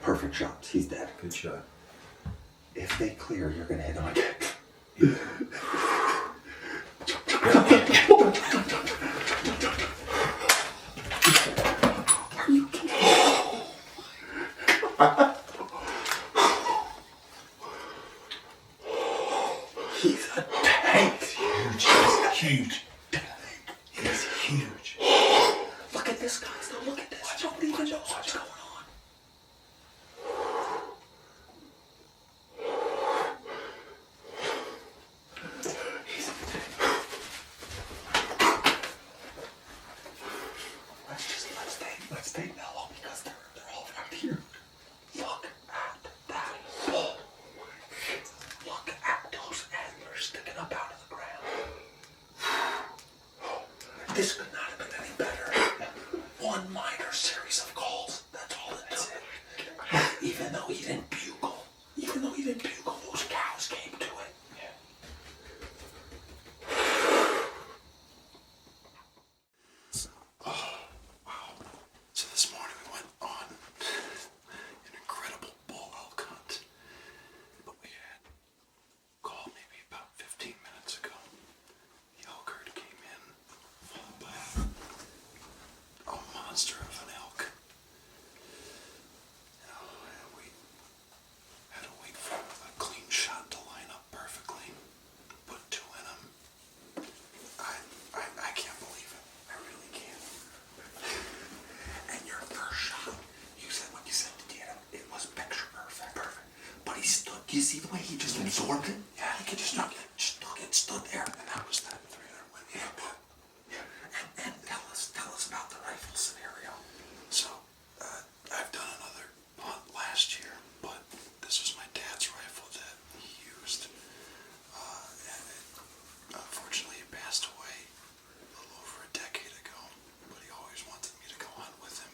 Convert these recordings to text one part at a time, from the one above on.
Perfect shot. He's dead. Good shot. If they clear, you're gonna hit him again. Are you kidding? He's a tank. Huge. Huge. He's huge. Look at this, guys. Now look at this. Nobody even knows what's going on. Let's stay mellow because they're all right here. Look at that bull. Look at those antlers sticking up out of the ground. This could not have been any better. One minor series of calls. That's all it took. Even though he didn't bugle, those cows came to it. So this morning we went on an incredible bull elk hunt, but we had called maybe about 15 minutes ago. The elk herd came in, followed by a monster of an elk. And we had to wait for a clean shot to line up perfectly. Put two in them. I can't believe it. I really can't. And your first shot, you said when you said to get him, it was picture perfect. Perfect. But he stood. Do you see the way he just absorbed it? Yeah, Like it just stood there. and that was that 300 win. Yeah. And tell us about the rifle scenario. So, I've done another hunt last year, but this was my dad's rifle that he used. And unfortunately, he passed away a little over a decade ago, but he always wanted me to go hunt with him.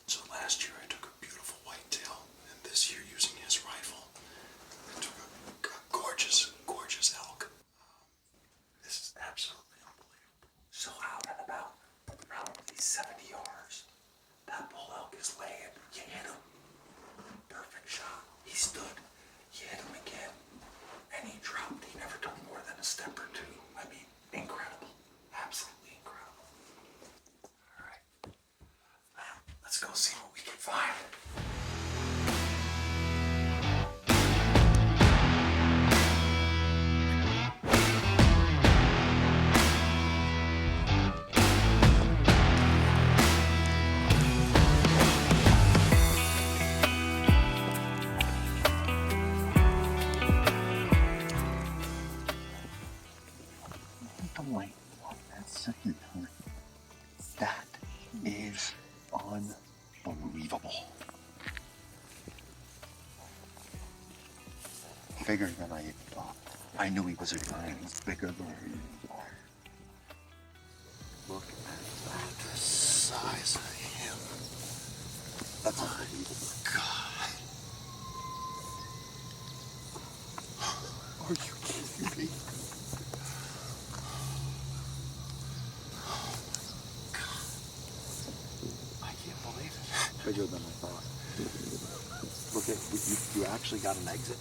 So last year I took a beautiful whitetail, and this year using his rifle, I took a gorgeous, gorgeous elk. This is absolutely unbelievable. So out at about probably 70 yards, that bull elk is laying. You hit him. Perfect shot. He stood. You hit him again. And he dropped. He never took more than a step or two. I mean, incredible. Absolutely incredible. All right. Now, let's go see what we can find. Wait on that second time. That is unbelievable. Bigger than I thought. I knew he was a giant. He's bigger than I thought. Look at that. The size of him. That's unbelievable. God. Are you kidding me? I can't believe it. Bigger than I thought. Look at you actually got an exit.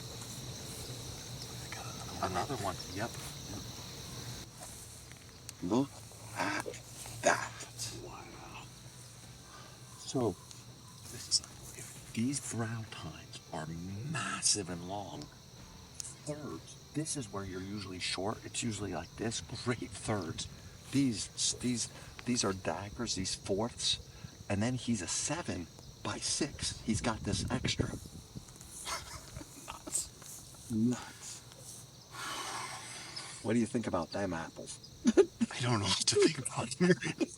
I got another one. Yep. Look at that. Wow. So, if these brow tines are massive and long, thirds, this is where you're usually short. It's usually like this, great thirds. These are daggers, these fourths, and then he's a 7x6. He's got this extra. Nuts. What do you think about them apples? I don't know what to think about it.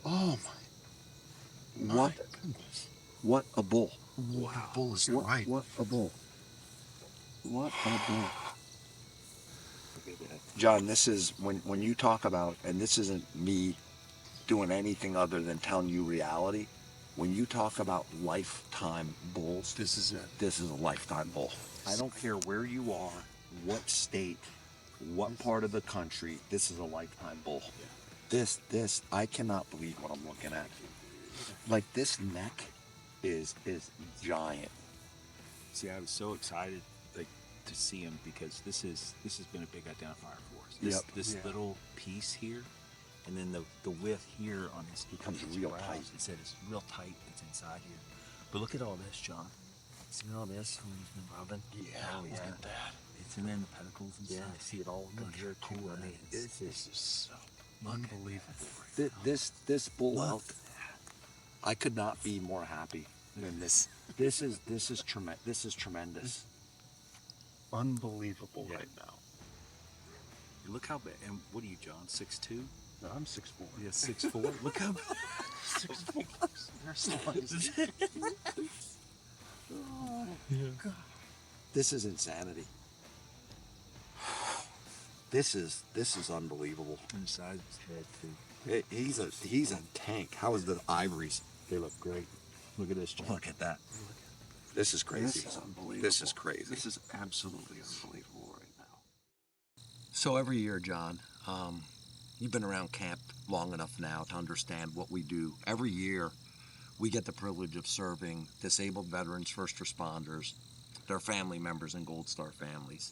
Oh my. What? Goodness. What a bull. Wow. Bull is right. What a bull. What a bull. John, this is when you talk about, and this isn't me doing anything other than telling you reality. When you talk about lifetime bulls, This is it. this is a lifetime bull. I don't care where you are, what state, what part of the country, this is a lifetime bull. This, I cannot believe what I'm looking at. Like this neck is giant. See, I was so excited like to see him because this has been a big identifier for us. This Yeah. little piece here, and then the width here on his Becomes his real brows, tight. It said it's real tight. It's inside here. But look at all this, John. See all this when he's been rubbing? Yeah, look at that. It's in there in the pedicles and Yeah, stuff. I see it all Look in here how too. cool I that mean, is. this is so Unbelievable. this bull elk. I could not be more happy than this. This is tremendous. This is tremendous. Unbelievable Yeah. right now. Look how big. And what are you, John? 6'2"? No, I'm 6'4". Yeah, 6'4". Look how 6'4". They're so nice. This is insanity. This is unbelievable. and the size of his head too. He's a tank. How is the ivories? They look great. Look at this, John. Look at that. This is crazy. This is unbelievable. This is crazy. This is absolutely unbelievable right now. So every year, John, you've been around camp long enough now to understand what we do. Every year, we get the privilege of serving disabled veterans, first responders, their family members, and Gold Star families.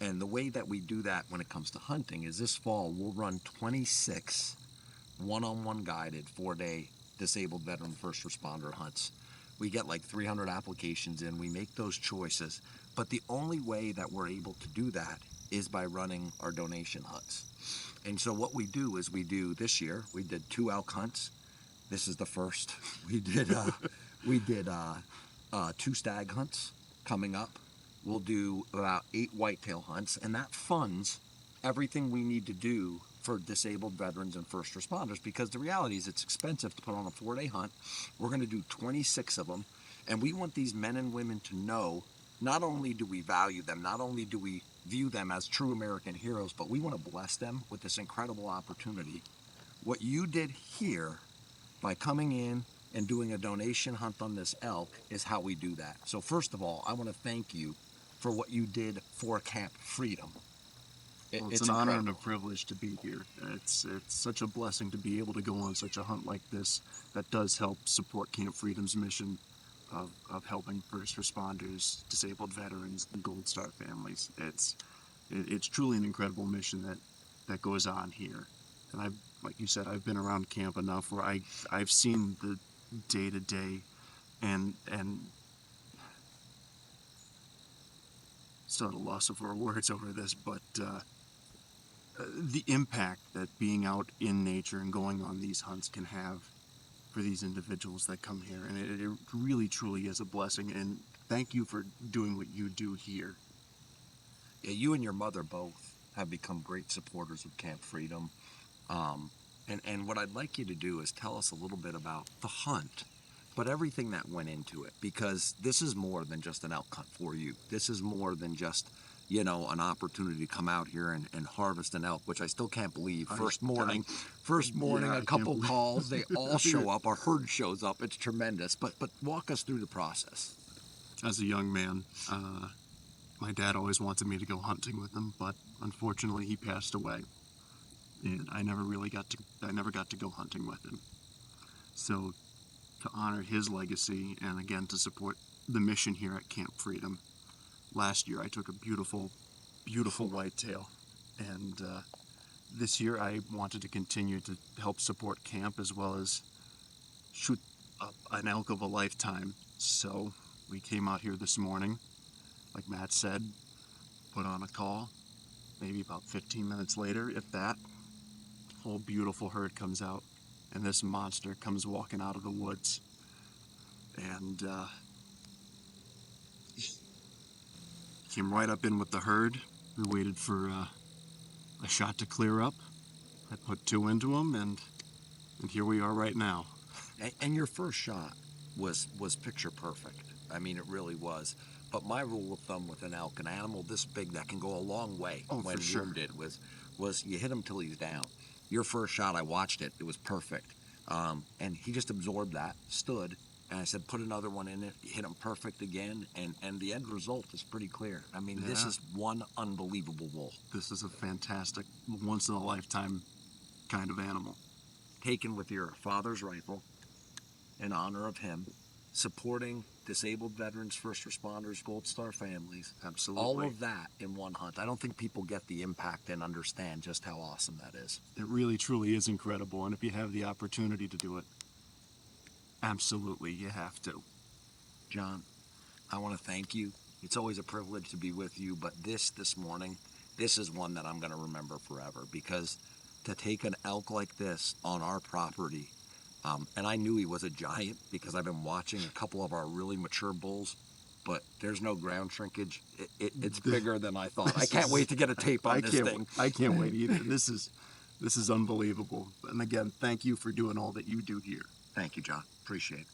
And the way that we do that when it comes to hunting is this fall, we'll run 26 one-on-one guided 4-day disabled veteran first responder hunts. We get like 300 applications in, we make those choices, but the only way that we're able to do that is by running our donation hunts. And so what we do is this year, we did 2 elk hunts. This is the first. We did 2 stag hunts coming up. We'll do about 8 whitetail hunts, and that funds everything we need to do for disabled veterans and first responders, because the reality is it's expensive to put on a 4-day hunt. We're going to do 26 of them, and we want these men and women to know not only do we value them, not only do we view them as true American heroes, but we want to bless them with this incredible opportunity. What you did here by coming in and doing a donation hunt on this elk is how we do that. So first of all, I want to thank you for what you did for Camp Freedom. Well, it's an honor and a incredible. privilege to be here. It's such a blessing to be able to go on such a hunt like this that does help support Camp Freedom's mission of helping first responders, disabled veterans, and Gold Star families. It's truly an incredible mission that goes on here. And like you said, I've been around camp enough where I've seen the day to day and still at a loss of words over this, but the impact that being out in nature and going on these hunts can have for these individuals that come here. And it really, truly is a blessing. And thank you for doing what you do here. Yeah, you and your mother both have become great supporters of Camp Freedom. And what I'd like you to do is tell us a little bit about the hunt, but everything that went into it, because this is more than just an elk hunt for you. This is more than just, an opportunity to come out here and harvest an elk, which I still can't believe. First morning, Yeah, I a can't couple believe- calls, they all show up. Our herd shows up. It's tremendous. But walk us through the process. As a young man, my dad always wanted me to go hunting with him, but unfortunately he passed away. And I never got to go hunting with him. So to honor his legacy and again to support the mission here at Camp Freedom, last year I took a beautiful whitetail, and this year I wanted to continue to help support camp as well as shoot an elk of a lifetime. So we came out here this morning, like Matt said, put on a call, maybe about 15 minutes later, if that, whole beautiful herd comes out, and this monster comes walking out of the woods, and came right up in with the herd. We waited for a shot to clear up. I put 2 into him, and here we are right now. And your first shot was picture perfect. I mean, it really was. But my rule of thumb with an elk, an animal this big that can go a long way Oh, when for sure. wounded, was you hit him till he's down. Your first shot, I watched it. It was perfect. And he just absorbed that, stood, and I said, put another one in it. You hit him perfect again, and the end result is pretty clear. I mean, this Yeah. is one unbelievable bull. This is a fantastic, once-in-a-lifetime kind of animal. Taken with your father's rifle in honor of him, supporting disabled veterans, first responders, Gold Star families. Absolutely. All of that in one hunt. I don't think people get the impact and understand just how awesome that is. It really, truly is incredible. And if you have the opportunity to do it, absolutely, you have to. John, I want to thank you. It's always a privilege to be with you, but this morning, this is one that I'm going to remember forever, because to take an elk like this on our property, and I knew he was a giant because I've been watching a couple of our really mature bulls, but there's no ground shrinkage. It's bigger than I thought. I can't wait to get a tape on this thing. I can't wait either. This is unbelievable. And again, thank you for doing all that you do here. Thank you, John. Appreciate it.